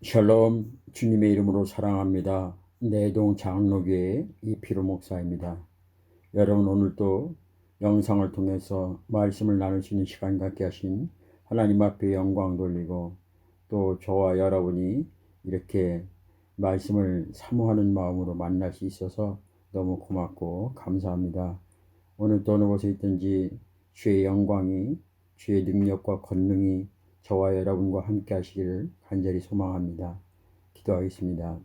샬롬, 주님의 이름으로 사랑합니다. 내동 장로교회 이피로 목사입니다. 여러분, 오늘도 영상을 통해서 말씀을 나눌 수 있는 시간 갖게 하신 하나님 앞에 영광 돌리고, 또 저와 여러분이 이렇게 말씀을 사모하는 마음으로 만날 수 있어서 너무 고맙고 감사합니다. 오늘도 어느 곳에 있든지 주의 영광이, 주의 능력과 권능이 저와 여러분과 함께 하시기를 간절히 소망합니다. 기도하겠습니다.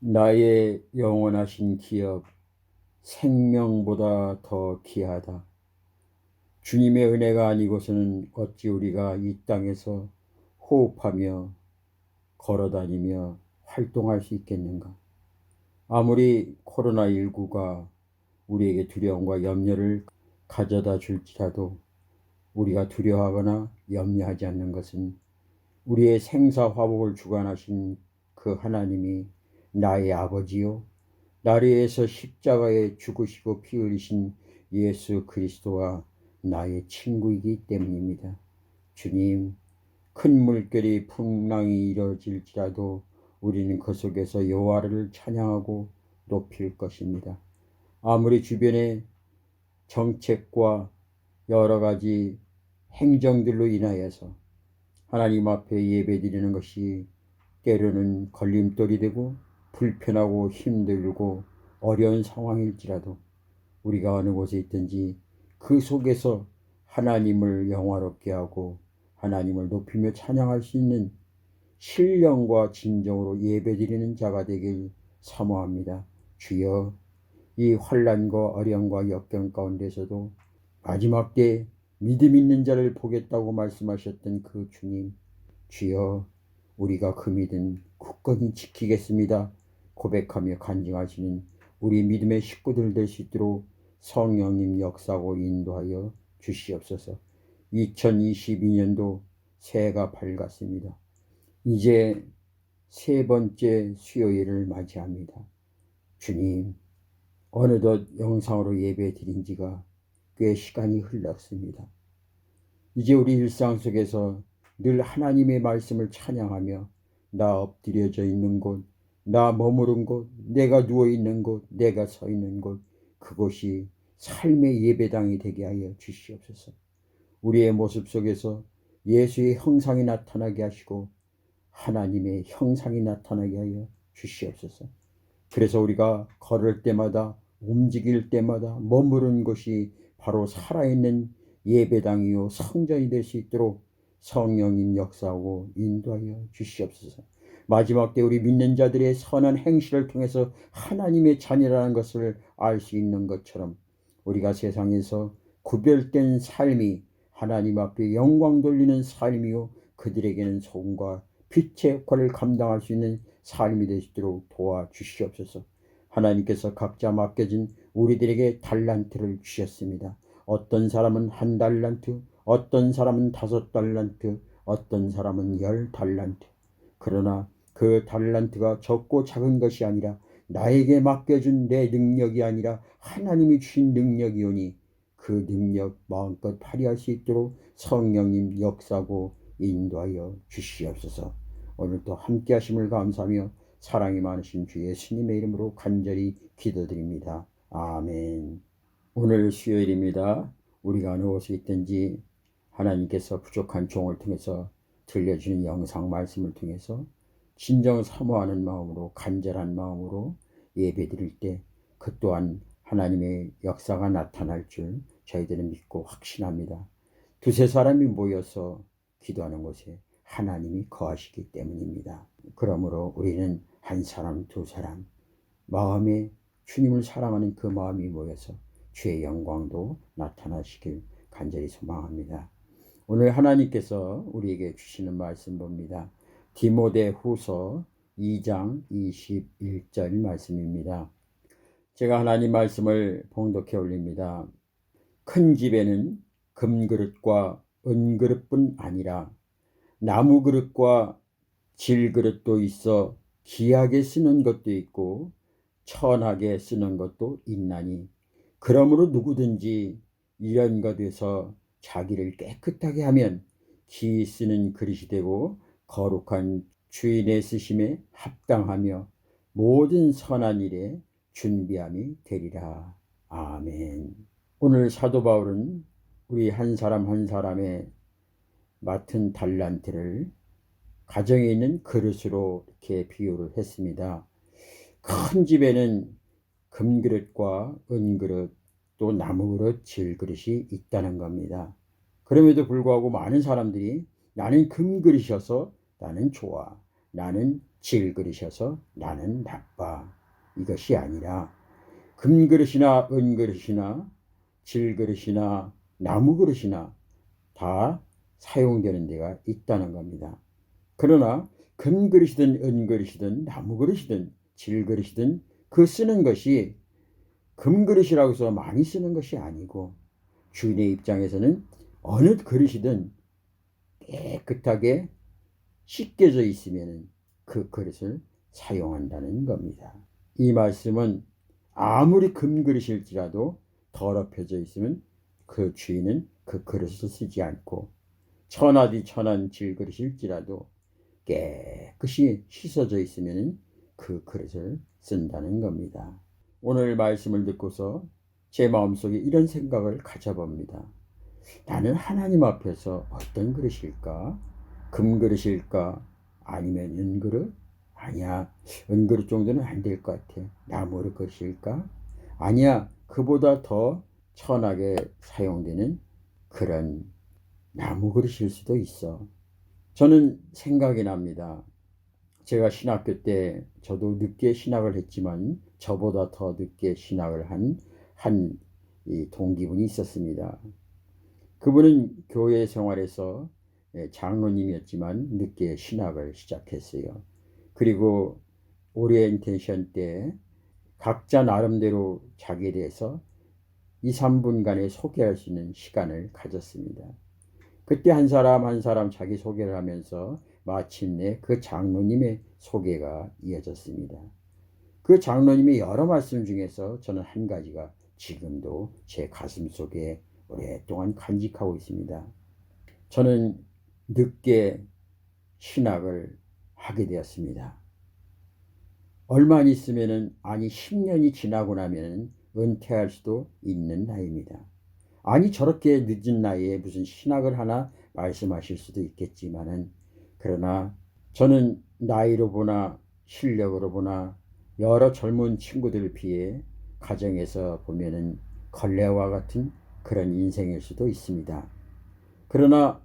나의 영원하신 기업, 생명보다 더 귀하다. 주님의 은혜가 아니고서는 어찌 우리가 이 땅에서 호흡하며 걸어다니며 활동할 수 있겠는가? 아무리 코로나19가 우리에게 두려움과 염려를 가져다 줄지라도 우리가 두려워하거나 염려하지 않는 것은 우리의 생사화복을 주관하신 그 하나님이 나의 아버지요, 나를 위해서 십자가에 죽으시고 피 흘리신 예수 그리스도와 나의 친구이기 때문입니다. 주님, 큰 물결이 풍랑이 이뤄질지라도 우리는 그 속에서 여호와를 찬양하고 높일 것입니다. 아무리 주변의 정책과 여러 가지 행정들로 인하여서 하나님 앞에 예배드리는 것이 때로는 걸림돌이 되고 불편하고 힘들고 어려운 상황일지라도 우리가 어느 곳에 있든지 그 속에서 하나님을 영화롭게 하고 하나님을 높이며 찬양할 수 있는 신령과 진정으로 예배드리는 자가 되길 사모합니다. 주여, 이 환난과 어려움과 역경 가운데서도 마지막 때 믿음 있는 자를 보겠다고 말씀하셨던 그 주님, 주여, 우리가 그 믿음 굳건히 지키겠습니다 고백하며 간증하시는 우리 믿음의 식구들 될 수 있도록 성령님 역사하고 인도하여 주시옵소서. 2022년도 새해가 밝았습니다. 이제 세 번째 수요일을 맞이합니다. 주님, 어느덧 영상으로 예배 드린 지가 꽤 시간이 흘렀습니다. 이제 우리 일상 속에서 늘 하나님의 말씀을 찬양하며 나 엎드려져 있는 곳, 나 머무른 곳, 내가 누워있는 곳, 내가 서 있는 곳, 그곳이 삶의 예배당이 되게 하여 주시옵소서. 우리의 모습 속에서 예수의 형상이 나타나게 하시고 하나님의 형상이 나타나게 하여 주시옵소서. 그래서 우리가 걸을 때마다 움직일 때마다 머무른 곳이 바로 살아있는 예배당이요 성전이 될 수 있도록 성령님 역사하고 인도하여 주시옵소서. 마지막 때 우리 믿는 자들의 선한 행실을 통해서 하나님의 자녀라는 것을 알 수 있는 것처럼 우리가 세상에서 구별된 삶이 하나님 앞에 영광 돌리는 삶이요 그들에게는 소금과 빛의 역할을 감당할 수 있는 삶이 되시도록 도와주시옵소서. 하나님께서 각자 맡겨진 우리들에게 달란트를 주셨습니다. 어떤 사람은 1달란트, 어떤 사람은 5달란트, 어떤 사람은 10달란트. 그러나 그 달란트가 적고 작은 것이 아니라 나에게 맡겨준 내 능력이 아니라 하나님이 주신 능력이오니 그 능력 마음껏 발휘할 수 있도록 성령님 역사하고 인도하여 주시옵소서. 오늘도 함께 하심을 감사하며 사랑이 많으신 주 예수님의 이름으로 간절히 기도드립니다. 아멘. 오늘 수요일입니다. 우리가 어느 곳에 있든지 하나님께서 부족한 종을 통해서 들려주는 영상 말씀을 통해서 진정 사모하는 마음으로 간절한 마음으로 예배드릴 때 그 또한 하나님의 역사가 나타날 줄 저희들은 믿고 확신합니다. 두세 사람이 모여서 기도하는 곳에 하나님이 거하시기 때문입니다. 그러므로 우리는 한 사람, 두 사람 마음에 주님을 사랑하는 그 마음이 모여서 주의 영광도 나타나시길 간절히 소망합니다. 오늘 하나님께서 우리에게 주시는 말씀 봅니다. 디모데후서 2장 21절 말씀입니다. 제가 하나님 말씀을 봉독해 올립니다. 큰 집에는 금그릇과 은그릇뿐 아니라 나무그릇과 질그릇도 있어 귀하게 쓰는 것도 있고 천하게 쓰는 것도 있나니 그러므로 누구든지 이런 것에서 자기를 깨끗하게 하면 기 쓰는 그릇이 되고 거룩한 주인의 쓰심에 합당하며 모든 선한 일에 준비함이 되리라. 아멘. 오늘 사도 바울은 우리 한 사람 한 사람의 맡은 달란트를 가정에 있는 그릇으로 이렇게 비유를 했습니다. 큰 집에는 금그릇과 은그릇 또 나무그릇 질그릇이 있다는 겁니다. 그럼에도 불구하고 많은 사람들이 나는 금그릇이어서 나는 좋아, 나는 질그릇이어서 나는 나빠, 이것이 아니라 금그릇이나 은그릇이나 질그릇이나 나무그릇이나 다 사용되는 데가 있다는 겁니다. 그러나 금그릇이든 은그릇이든 나무그릇이든 질그릇이든 그 쓰는 것이 금그릇이라고 해서 많이 쓰는 것이 아니고 주인의 입장에서는 어느 그릇이든 깨끗하게 씻겨져 있으면 그 그릇을 사용한다는 겁니다. 이 말씀은 아무리 금그릇일지라도 더럽혀져 있으면 그 주인은 그 그릇을 쓰지 않고 천하디 천한 질그릇일지라도 깨끗이 씻어져 있으면 그 그릇을 쓴다는 겁니다. 오늘 말씀을 듣고서 제 마음속에 이런 생각을 가져봅니다. 나는 하나님 앞에서 어떤 그릇일까? 금그릇일까? 아니면 은그릇? 아니야, 은그릇 정도는 안 될 것 같아. 나무 그릇일까? 아니야, 그보다 더 천하게 사용되는 그런 나무 그릇일 수도 있어. 저는 생각이 납니다. 제가 신학교 때 저도 늦게 신학을 했지만 저보다 더 늦게 신학을 한 동기분이 있었습니다. 그분은 교회 생활에서 장로님이었지만 늦게 신학을 시작했어요. 그리고 오리엔테이션 때 각자 나름대로 자기에 대해서 2, 3분간의 소개할 수 있는 시간을 가졌습니다. 그때 한 사람 한 사람 자기 소개를 하면서 마침내 그 장로님의 소개가 이어졌습니다. 그 장로님의 여러 말씀 중에서 저는 한 가지가 지금도 제 가슴 속에 오랫동안 간직하고 있습니다. 저는 늦게 신학을 하게 되었습니다. 얼마 있으면은, 아니 10년이 지나고 나면 은퇴할 수도 있는 나이입니다. 아니 저렇게 늦은 나이에 무슨 신학을 하나 말씀하실 수도 있겠지만은, 그러나 저는 나이로 보나 실력으로 보나 여러 젊은 친구들 비해 가정에서 보면은 걸레와 같은 그런 인생일 수도 있습니다. 그러나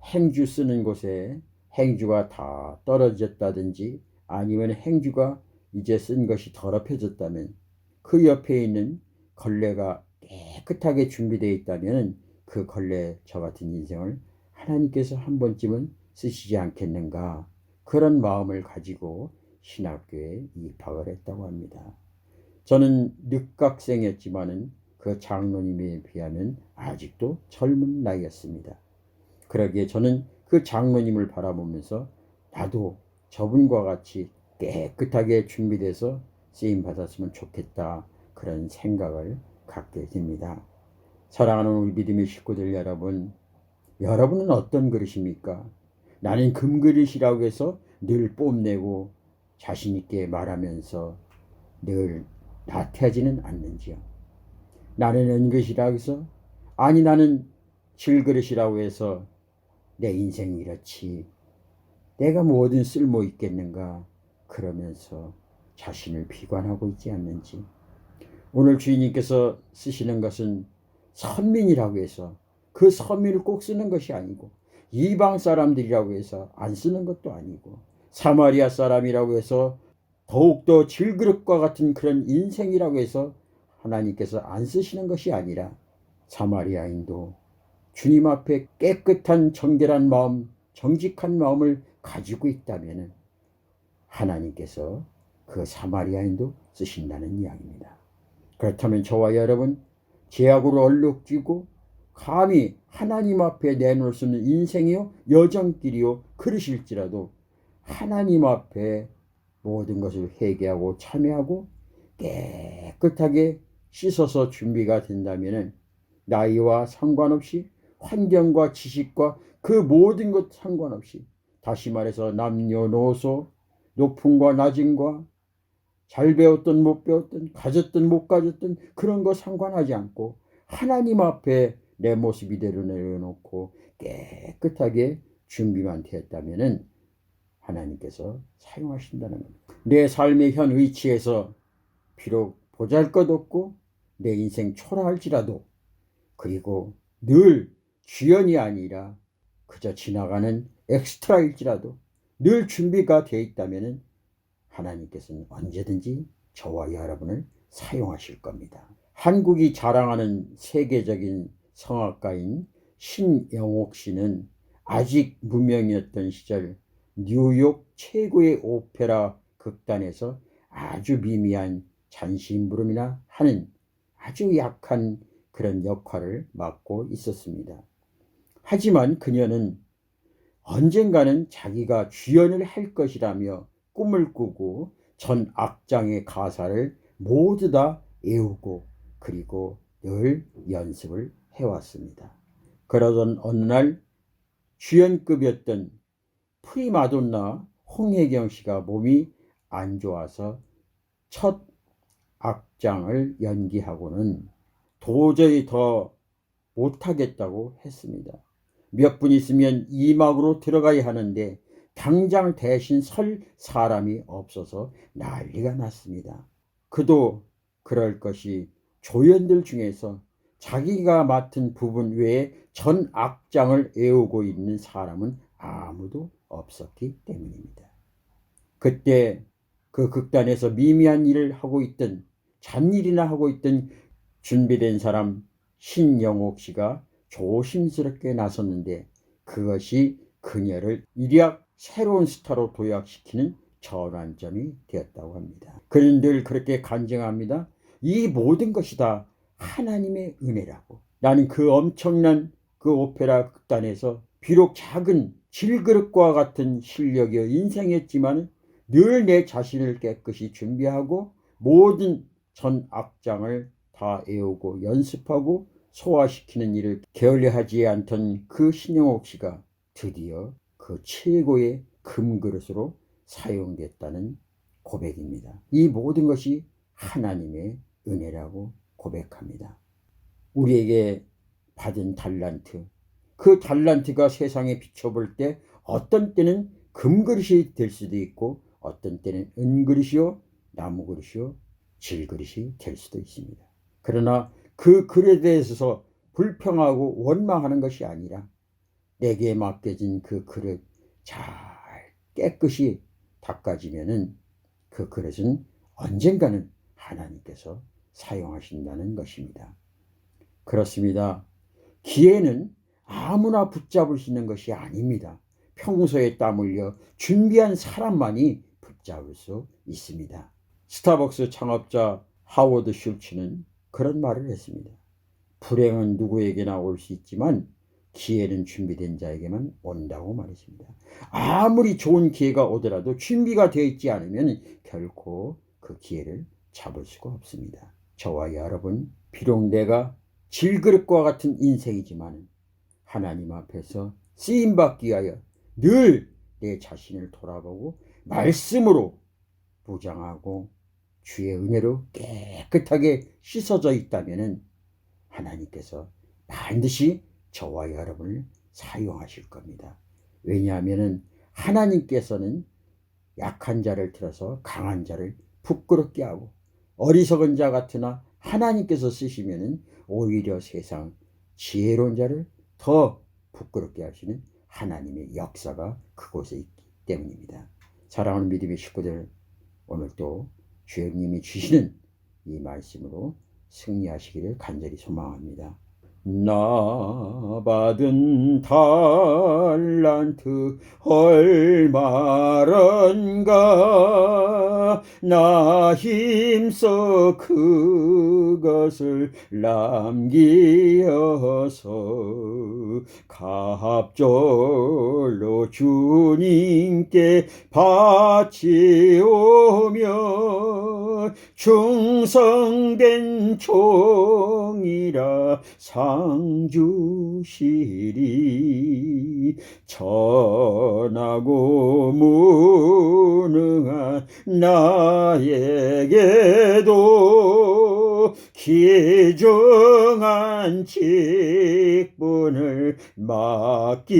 행주 쓰는 곳에 행주가 다 떨어졌다든지 아니면 행주가 이제 쓴 것이 더럽혀졌다면 그 옆에 있는 걸레가 깨끗하게 준비되어 있다면 그 걸레 저 같은 인생을 하나님께서 한 번쯤은 쓰시지 않겠는가, 그런 마음을 가지고 신학교에 입학을 했다고 합니다. 저는 늦각생이었지만은 그 장로님에 비하면 아직도 젊은 나이였습니다. 그러기에 저는 그 장로님을 바라보면서 나도 저분과 같이 깨끗하게 준비돼서 쓰임 받았으면 좋겠다, 그런 생각을 갖게 됩니다. 사랑하는 우리 믿음의 식구들 여러분, 여러분은 어떤 그릇입니까? 나는 금그릇이라고 해서 늘 뽐내고 자신 있게 말하면서 늘 나태하지는 않는지요? 나는 은그릇이라고 해서, 아니 나는 질그릇이라고 해서 내 인생이 이렇지, 내가 뭐든 쓸모 있겠는가, 그러면서 자신을 비관하고 있지 않는지. 오늘 주인님께서 쓰시는 것은 선민이라고 해서 그 선민을 꼭 쓰는 것이 아니고, 이방 사람들이라고 해서 안 쓰는 것도 아니고, 사마리아 사람이라고 해서 더욱더 질그릇과 같은 그런 인생이라고 해서 하나님께서 안 쓰시는 것이 아니라, 사마리아인도 주님 앞에 깨끗한 정결한 마음, 정직한 마음을 가지고 있다면 하나님께서 그 사마리아인도 쓰신다는 이야기입니다. 그렇다면 저와 여러분, 죄악으로 얼룩지고 감히 하나님 앞에 내놓을 수 없는 인생이요 여정길이요 그러실지라도 하나님 앞에 모든 것을 회개하고 참회하고 깨끗하게 씻어서 준비가 된다면 나이와 상관없이 환경과 지식과 그 모든 것 상관없이 다시 말해서 남녀노소, 높음과 낮음과 잘 배웠든 못 배웠든 가졌든 못 가졌든 그런 거 상관하지 않고 하나님 앞에 내 모습 이대로 내려놓고 깨끗하게 준비만 되었다면 하나님께서 사용하신다는 겁니다. 내 삶의 현 위치에서 비록 보잘것없고 내 인생 초라할지라도, 그리고 늘 주연이 아니라 그저 지나가는 엑스트라일지라도 늘 준비가 되어 있다면 하나님께서는 언제든지 저와 여러분을 사용하실 겁니다. 한국이 자랑하는 세계적인 성악가인 신영옥 씨는 아직 무명이었던 시절 뉴욕 최고의 오페라 극단에서 아주 미미한 잔심부름이나 하는 아주 약한 그런 역할을 맡고 있었습니다. 하지만 그녀는 언젠가는 자기가 주연을 할 것이라며 꿈을 꾸고 전 악장의 가사를 모두 다 외우고 그리고 늘 연습을 해왔습니다. 그러던 어느 날 주연급이었던 프리마돈나 홍혜경 씨가 몸이 안 좋아서 첫 악장을 연기하고는 도저히 더 못하겠다고 했습니다. 몇 분 있으면 2막으로 들어가야 하는데 당장 대신 설 사람이 없어서 난리가 났습니다. 그도 그럴 것이 조연들 중에서 자기가 맡은 부분 외에 전 악장을 외우고 있는 사람은 아무도 없었기 때문입니다. 그때 그 극단에서 미미한 일을 하고 있던, 잡일이나 하고 있던 준비된 사람 신영옥 씨가 조심스럽게 나섰는데 그것이 그녀를 일약 새로운 스타로 도약시키는 전환점이 되었다고 합니다. 그는 늘 그렇게 간증합니다. 이 모든 것이 다 하나님의 은혜라고. 나는 그 엄청난 그 오페라 극단에서 비록 작은 질그릇과 같은 실력의 인생이었지만 늘 내 자신을 깨끗이 준비하고 모든 전 악장을 다 외우고 연습하고 소화시키는 일을 게을리하지 않던 그 신영옥 씨가 드디어 그 최고의 금그릇으로 사용됐다는 고백입니다. 이 모든 것이 하나님의 은혜라고 고백합니다. 우리에게 받은 달란트, 그 달란트가 세상에 비춰볼 때 어떤 때는 금그릇이 될 수도 있고 어떤 때는 은그릇이요, 나무그릇이요, 질그릇이 될 수도 있습니다. 그러나 그 그릇에 대해서 불평하고 원망하는 것이 아니라 내게 맡겨진 그 그릇 잘 깨끗이 닦아지면은 그 그릇은 언젠가는 하나님께서 사용하신다는 것입니다. 그렇습니다. 기회는 아무나 붙잡을 수 있는 것이 아닙니다. 평소에 땀 흘려 준비한 사람만이 붙잡을 수 있습니다. 스타벅스 창업자 하워드 슐츠는 그런 말을 했습니다. 불행은 누구에게나 올 수 있지만 기회는 준비된 자에게만 온다고 말했습니다. 아무리 좋은 기회가 오더라도 준비가 되어 있지 않으면 결코 그 기회를 잡을 수가 없습니다. 저와 여러분, 비록 내가 질그릇과 같은 인생이지만 하나님 앞에서 쓰임받기 위하여 늘 내 자신을 돌아보고 말씀으로 무장하고 주의 은혜로 깨끗하게 씻어져 있다면 하나님께서 반드시 저와 여러분을 사용하실 겁니다. 왜냐하면 하나님께서는 약한 자를 들어서 강한 자를 부끄럽게 하고 어리석은 자 같으나 하나님께서 쓰시면 오히려 세상 지혜로운 자를 더 부끄럽게 하시는 하나님의 역사가 그곳에 있기 때문입니다. 사랑하는 믿음의 식구들, 오늘도 주님이 주시는 이 말씀으로 승리하시기를 간절히 소망합니다. 나 받은 달란트 얼마런가 나 힘써 그것을 남기어서 갑절로 주님께 바치오며 충성된 종이라 상 주시리 천하고 무능한 나에게도 귀중한 직분을 맡기셨다.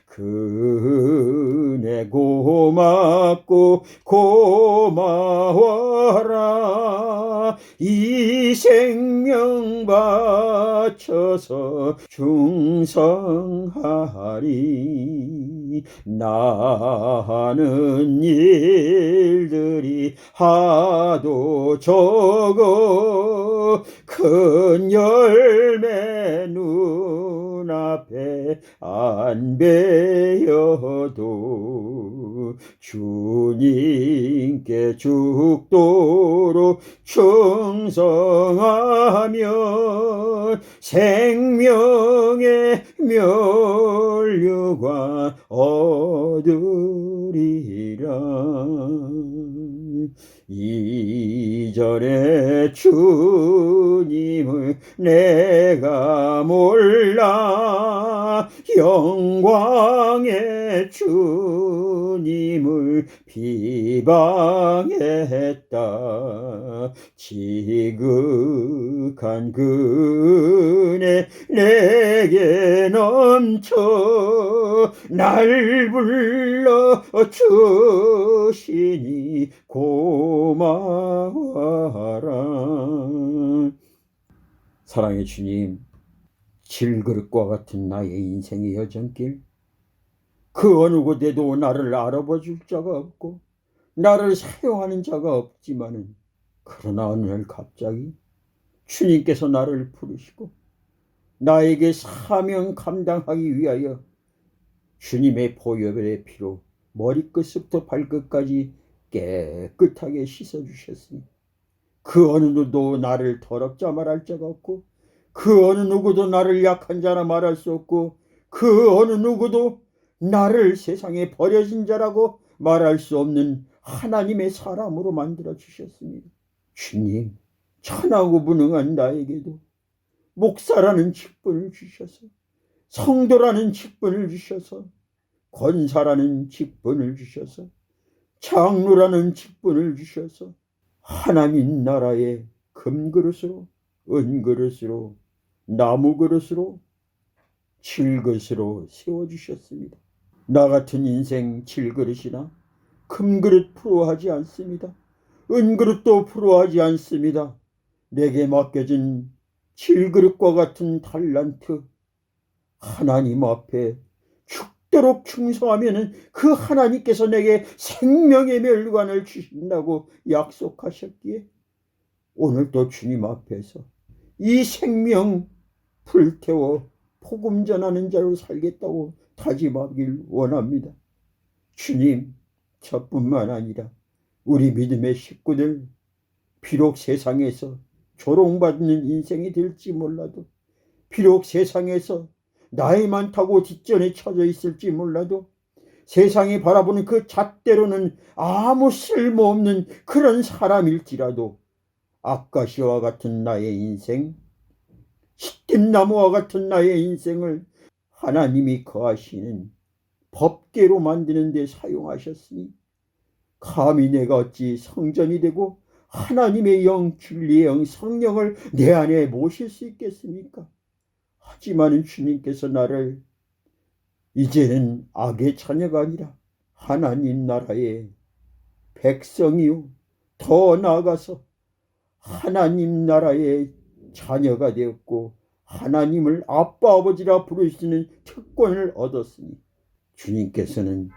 그 은혜 고맙고 고마워라. 이 생명 바쳐서 충성하리. 나는 일들이 하도 적어 큰 열매 눈앞에 안 베어도 주님께 죽도록 충성하면 생명의 면류관 얻으리라. 이전에 주님을 내가 몰라 영광의 주님을 비방했다. 지극한 그 은혜 내게 넘쳐 날 불러 주시니 고마워라. 사랑의 주님, 질그릇과 같은 나의 인생의 여정길, 그 어느 곳에도 나를 알아봐 줄 자가 없고 나를 사용하는 자가 없지만은, 그러나 어느 날 갑자기 주님께서 나를 부르시고 나에게 사명 감당하기 위하여 주님의 보혈의 피로 머리끝부터 발끝까지 깨끗하게 씻어주셨으니, 그 어느 누구도 나를 더럽자 말할 자가 없고 그 어느 누구도 나를 약한 자라 말할 수 없고 그 어느 누구도 나를 세상에 버려진 자라고 말할 수 없는 하나님의 사람으로 만들어 주셨습니다. 주님, 천하고 무능한 나에게도 목사라는 직분을 주셔서, 성도라는 직분을 주셔서, 권사라는 직분을 주셔서, 장로라는 직분을 주셔서 하나님 나라의 금그릇으로, 은그릇으로, 나무그릇으로, 질그릇으로 세워주셨습니다. 나 같은 인생 질그릇이나 금그릇 부러워하지 않습니다. 은그릇도 부러워하지 않습니다. 내게 맡겨진 질그릇과 같은 달란트, 하나님 앞에 죽도록 충성하면 그 하나님께서 내게 생명의 멸관을 주신다고 약속하셨기에 오늘도 주님 앞에서 이 생명 불태워 복음 전하는 자로 살겠다고 다짐하길 원합니다. 주님, 저뿐만 아니라 우리 믿음의 식구들, 비록 세상에서 조롱받는 인생이 될지 몰라도, 비록 세상에서 나이 많다고 뒷전에 쳐져 있을지 몰라도, 세상이 바라보는 그 잣대로는 아무 쓸모없는 그런 사람일지라도, 아까시와 같은 나의 인생, 시냇나무와 같은 나의 인생을 하나님이 거하시는 법궤로 만드는 데 사용하셨으니, 감히 내가 어찌 성전이 되고 하나님의 영, 진리의 영, 성령을 내 안에 모실 수 있겠습니까? 하지만 주님께서 나를 이제는 악의 자녀가 아니라 하나님 나라의 백성이요, 더 나아가서 하나님 나라의 자녀가 되었고 하나님을 아빠 아버지라 부르시는 특권을 얻었으니, 주님께서는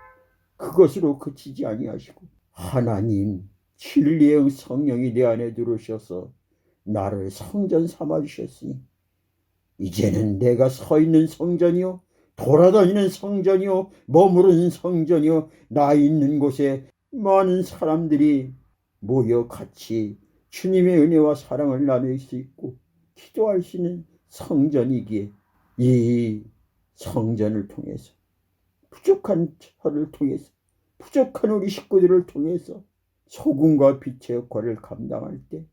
그것으로 그치지 아니하시고 하나님 진리의 성령이 내 안에 들어오셔서 나를 성전 삼아주셨으니, 이제는 내가 서 있는 성전이요, 돌아다니는 성전이요, 머무르는 성전이요, 나 있는 곳에 많은 사람들이 모여 같이 주님의 은혜와 사랑을 나눌 수 있고 기도할 수 있는 성전이기에, 이 성전을 통해서, 부족한 저를 통해서, 부족한 우리 식구들을 통해서 소금과 빛의 역할을 감당할 때,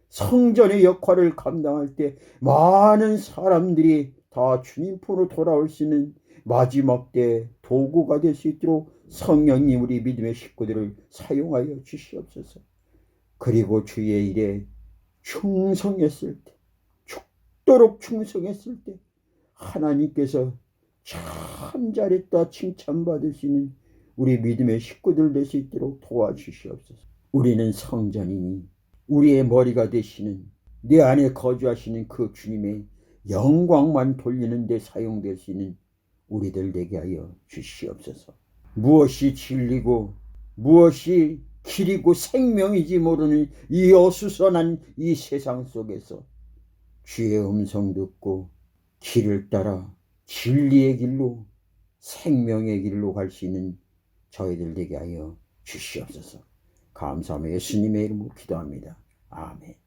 성전의 역할을 감당할 때 많은 사람들이 다 주님 포로 돌아올 수 있는 마지막 때 도구가 될 수 있도록 성령님 우리 믿음의 식구들을 사용하여 주시옵소서. 그리고 주의 일에 충성했을 때, 죽도록 충성했을 때 하나님께서 참 잘했다 칭찬받을 수 있는 우리 믿음의 식구들 될 수 있도록 도와주시옵소서. 우리는 성전이니 우리의 머리가 되시는 내 안에 거주하시는 그 주님의 영광만 돌리는 데 사용될 수 있는 우리들 되게 하여 주시옵소서. 무엇이 진리고 무엇이 길이고 생명이지 모르는 이 어수선한 이 세상 속에서 주의 음성 듣고 길을 따라 진리의 길로 생명의 길로 갈 수 있는 저희들 되게 하여 주시옵소서. 감사하며 예수님의 이름으로 기도합니다. 아멘.